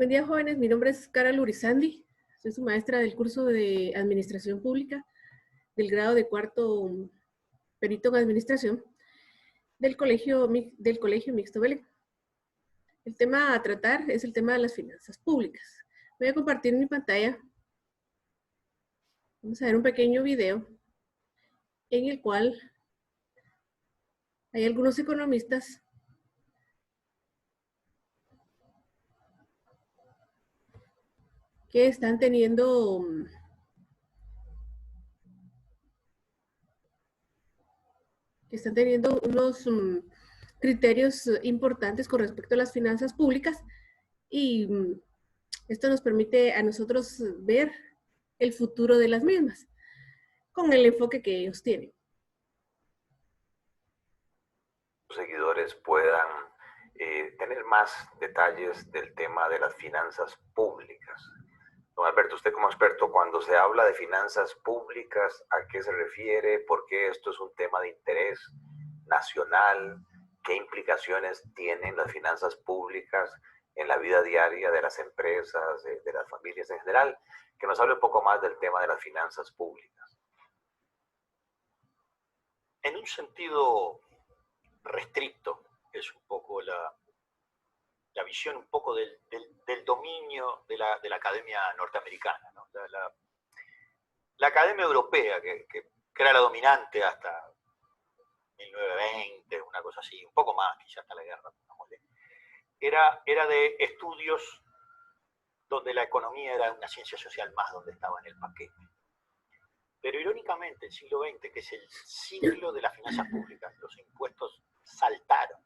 Buen día, jóvenes. Mi nombre es Carol Urizandi. Soy su maestra del curso de Administración Pública del grado de cuarto perito en Administración del Colegio Mixto Belén. El tema a tratar es el tema de las finanzas públicas. Voy a compartir mi pantalla. Vamos a ver un pequeño video en el cual hay algunos economistas que están teniendo unos criterios importantes con respecto a las finanzas públicas y esto nos permite a nosotros ver el futuro de las mismas con el enfoque que ellos tienen. Los seguidores puedan tener más detalles del tema de las finanzas públicas. Don Alberto, usted como experto, cuando se habla de finanzas públicas, ¿a qué se refiere? ¿Por qué esto es un tema de interés nacional? ¿Qué implicaciones tienen las finanzas públicas en la vida diaria de las empresas, de las familias en general? Que nos hable un poco más del tema de las finanzas públicas. En un sentido restricto, es un poco la visión un poco del dominio de la academia norteamericana, ¿no? La academia europea, que era la dominante hasta 1920, una cosa así, un poco más, quizás hasta la guerra, era de estudios donde la economía era una ciencia social más, donde estaba en el paquete. Pero irónicamente, el siglo XX, que es el siglo de las finanzas públicas, los impuestos saltaron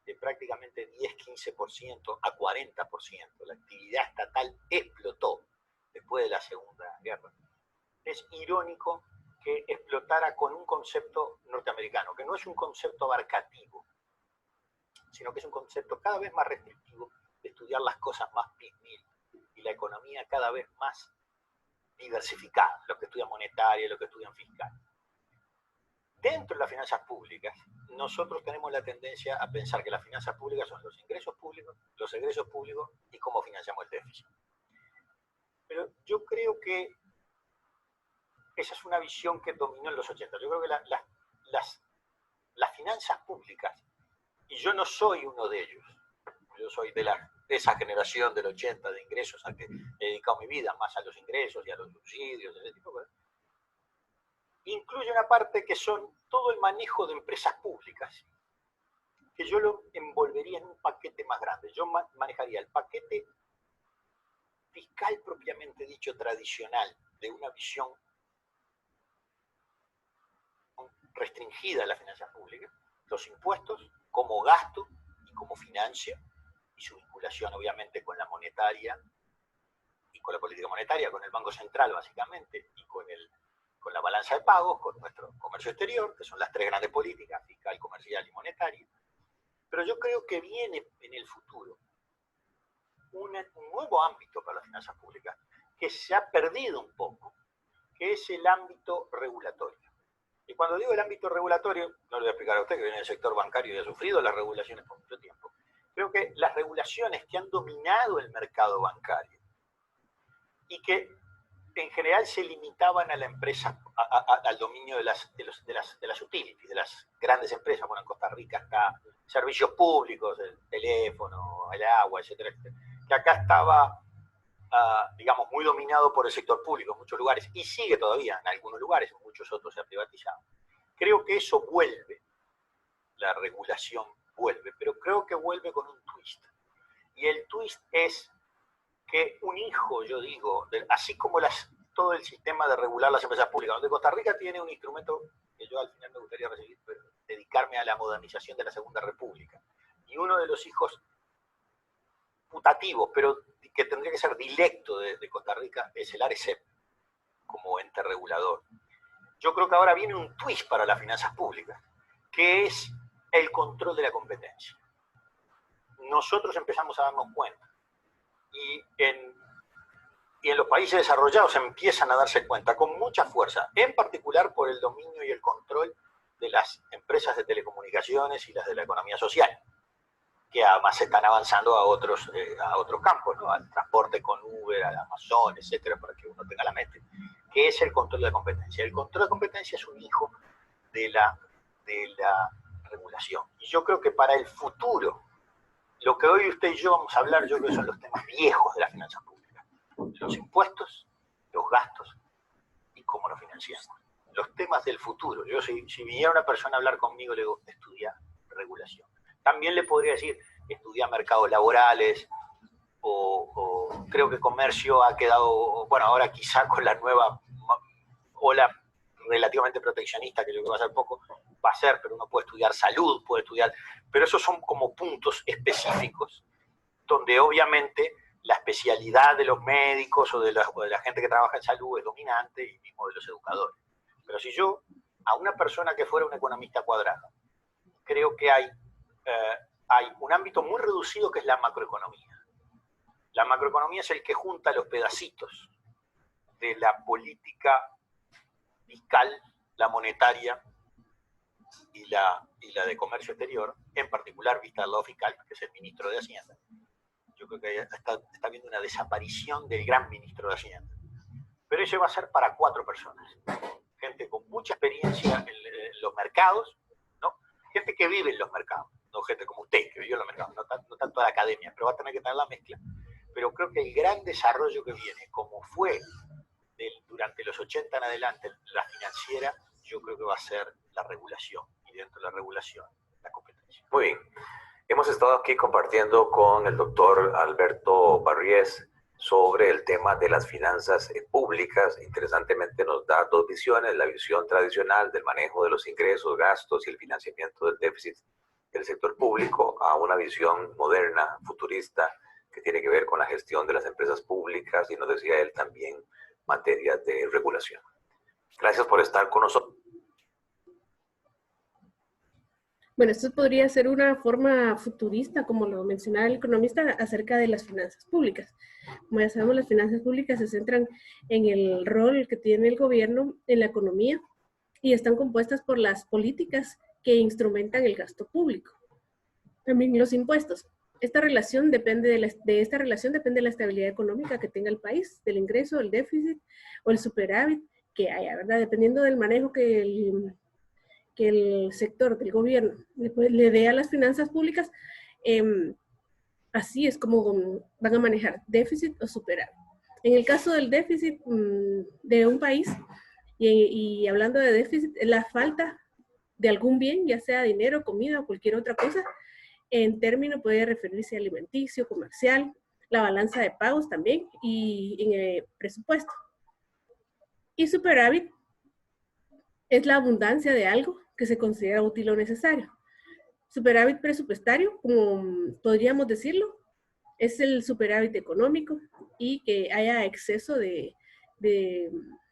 de prácticamente 10-15% a 40%. La actividad estatal explotó después de la Segunda Guerra. Es irónico que explotara con un concepto norteamericano, que no es un concepto abarcativo, sino que es un concepto cada vez más restrictivo de estudiar las cosas más piecemeal y la economía cada vez más diversificada, los que estudian monetaria, los que estudian fiscal. Dentro de las finanzas públicas, nosotros tenemos la tendencia a pensar que las finanzas públicas son los ingresos públicos, los egresos públicos y cómo financiamos el déficit. Pero yo creo que esa es una visión que dominó en los 80. Yo creo que las finanzas públicas, y yo no soy uno de ellos, yo soy de esa generación del 80 de ingresos a que he dedicado mi vida más a los ingresos y a los subsidios, ese tipo de cosas, incluye una parte que son todo el manejo de empresas públicas, que yo lo envolvería en un paquete más grande. Yo manejaría el paquete fiscal propiamente dicho tradicional, de una visión restringida de la finanzas públicas, los impuestos como gasto y como financia, y su vinculación obviamente con la monetaria y con la política monetaria, con el Banco Central básicamente, y con la balanza de pagos, con nuestro comercio exterior, que son las tres grandes políticas, fiscal, comercial y monetaria. Pero yo creo que viene en el futuro un nuevo ámbito para las finanzas públicas que se ha perdido un poco, que es el ámbito regulatorio. Y cuando digo el ámbito regulatorio, no le voy a explicar a usted que viene del sector bancario y ha sufrido las regulaciones por mucho tiempo. Creo que las regulaciones que han dominado el mercado bancario y que en general se limitaban a la empresa, al dominio de las utilities, de las grandes empresas. Bueno, en Costa Rica está servicios públicos, el teléfono, el agua, etcétera, etcétera, que acá estaba, digamos, muy dominado por el sector público en muchos lugares, y sigue todavía en algunos lugares, en muchos otros se ha privatizado. Creo que eso vuelve, la regulación vuelve, pero creo que vuelve con un twist. Y el twist es que un hijo, yo digo, así como todo el sistema de regular las empresas públicas, donde Costa Rica tiene un instrumento que yo al final me gustaría dedicarme a la modernización de la Segunda República. Y uno de los hijos putativos, pero que tendría que ser directo de Costa Rica, es el ARECEP, como ente regulador. Yo creo que ahora viene un twist para las finanzas públicas, que es el control de la competencia. Nosotros empezamos a darnos cuenta, y en los países desarrollados empiezan a darse cuenta con mucha fuerza, en particular por el dominio y el control de las empresas de telecomunicaciones y las de la economía social. que además están avanzando a otros campos, ¿no? Al transporte con Uber, al Amazon, etcétera, para que uno tenga la mente, que es el control de competencia. El control de competencia es un hijo de la regulación. Y yo creo que para el futuro, lo que hoy usted y yo vamos a hablar, yo creo que son los temas viejos de las finanzas públicas. Los impuestos, los gastos y cómo los financiamos. Los temas del futuro. Yo, si viniera una persona a hablar conmigo, le digo, estudia regulación. También le podría decir, estudia mercados laborales, o creo que comercio ha quedado, bueno, ahora quizá con la nueva ola relativamente proteccionista, que yo creo que va a ser poco, va a ser, pero uno puede estudiar salud, puede estudiar, pero esos son como puntos específicos, donde obviamente la especialidad de los médicos o de la gente que trabaja en salud es dominante, y mismo de los educadores. Pero si yo, a una persona que fuera un economista cuadrado, creo que hay un ámbito muy reducido que es la macroeconomía. La macroeconomía es el que junta los pedacitos de la política fiscal, la monetaria y la de comercio exterior, en particular vista al lado fiscal, que es el ministro de Hacienda. Yo creo que está habiendo una desaparición del gran ministro de Hacienda. Pero eso va a ser para 4 personas. Gente con mucha experiencia en los mercados, ¿no? Gente que vive en los mercados, no gente como usted, que vive en los mercados, no tanto la academia, pero va a tener que tener la mezcla. Pero creo que el gran desarrollo que viene, como fue durante los 80 en adelante, la financiera, yo creo que va a ser la regulación, y dentro de la regulación, la competencia. Muy bien. Hemos estado aquí compartiendo con el doctor Alberto Barriés sobre el tema de las finanzas públicas. Interesantemente nos da 2 visiones, la visión tradicional del manejo de los ingresos, gastos y el financiamiento del déficit del sector público, a una visión moderna, futurista, que tiene que ver con la gestión de las empresas públicas, y nos decía él también materias de regulación. Gracias por estar con nosotros. Bueno, esto podría ser una forma futurista, como lo mencionaba el economista, acerca de las finanzas públicas. Como ya sabemos, las finanzas públicas se centran en el rol que tiene el gobierno en la economía y están compuestas por las políticas que instrumentan el gasto público. También los impuestos. Esta relación depende de la estabilidad económica que tenga el país, del ingreso, el déficit o el superávit que haya, ¿verdad? Dependiendo del manejo que el sector del gobierno le dé a las finanzas públicas, así es como van a manejar déficit o superávit. En el caso del déficit de un país, y hablando de déficit, la falta de algún bien, ya sea dinero, comida o cualquier otra cosa, en término puede referirse a alimenticio, comercial, la balanza de pagos también, y en el presupuesto. Y superávit es la abundancia de algo que se considera útil o necesario. Superávit presupuestario, como podríamos decirlo, es el superávit económico y que haya exceso de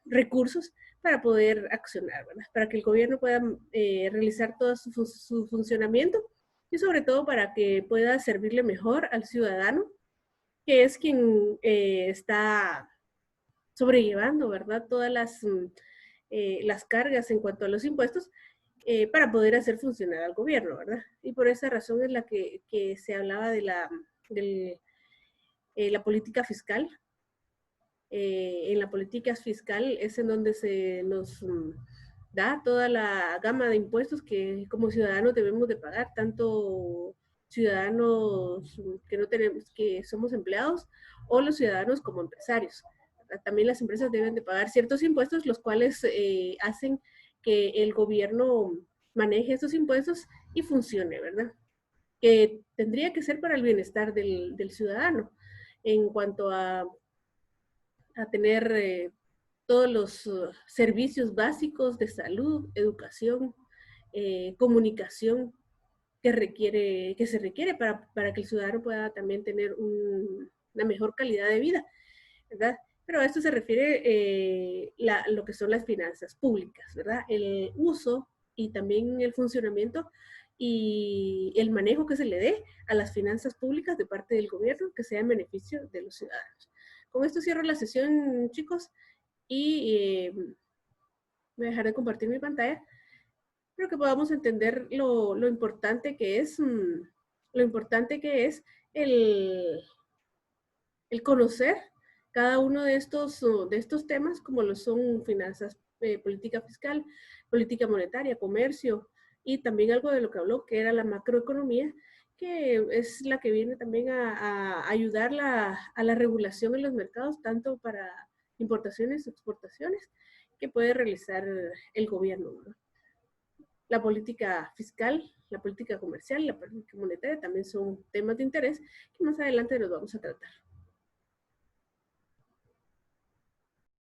recursos para poder accionar, ¿verdad? Para que el gobierno pueda realizar todo su funcionamiento, y sobre todo para que pueda servirle mejor al ciudadano, que es quien está sobrellevando, ¿verdad? Todas las cargas en cuanto a los impuestos, para poder hacer funcionar al gobierno, ¿verdad? Y por esa razón es la que se hablaba de la política fiscal. En la política fiscal es en donde se nos da toda la gama de impuestos que como ciudadanos debemos de pagar, tanto ciudadanos que no tenemos, que somos empleados, o los ciudadanos como empresarios. También las empresas deben de pagar ciertos impuestos, los cuales hacen que el gobierno maneje esos impuestos y funcione, ¿verdad? Que tendría que ser para el bienestar del ciudadano, en cuanto a tener todos los servicios básicos de salud, educación, comunicación que se requiere para que el ciudadano pueda también tener una mejor calidad de vida, ¿verdad? Pero a esto se refiere lo que son las finanzas públicas, ¿verdad? El uso y también el funcionamiento y el manejo que se le dé a las finanzas públicas de parte del gobierno, que sea en beneficio de los ciudadanos. Con esto cierro la sesión, chicos, y voy a dejar de compartir mi pantalla. Espero que podamos entender lo importante que es lo importante que es el conocer cada uno de estos temas, como lo son finanzas, política fiscal, política monetaria, comercio, y también algo de lo que habló, que era la macroeconomía, que es la que viene también a ayudar a la regulación en los mercados, tanto para importaciones y exportaciones, que puede realizar el gobierno, ¿no? La política fiscal, la política comercial, la política monetaria también son temas de interés que más adelante los vamos a tratar.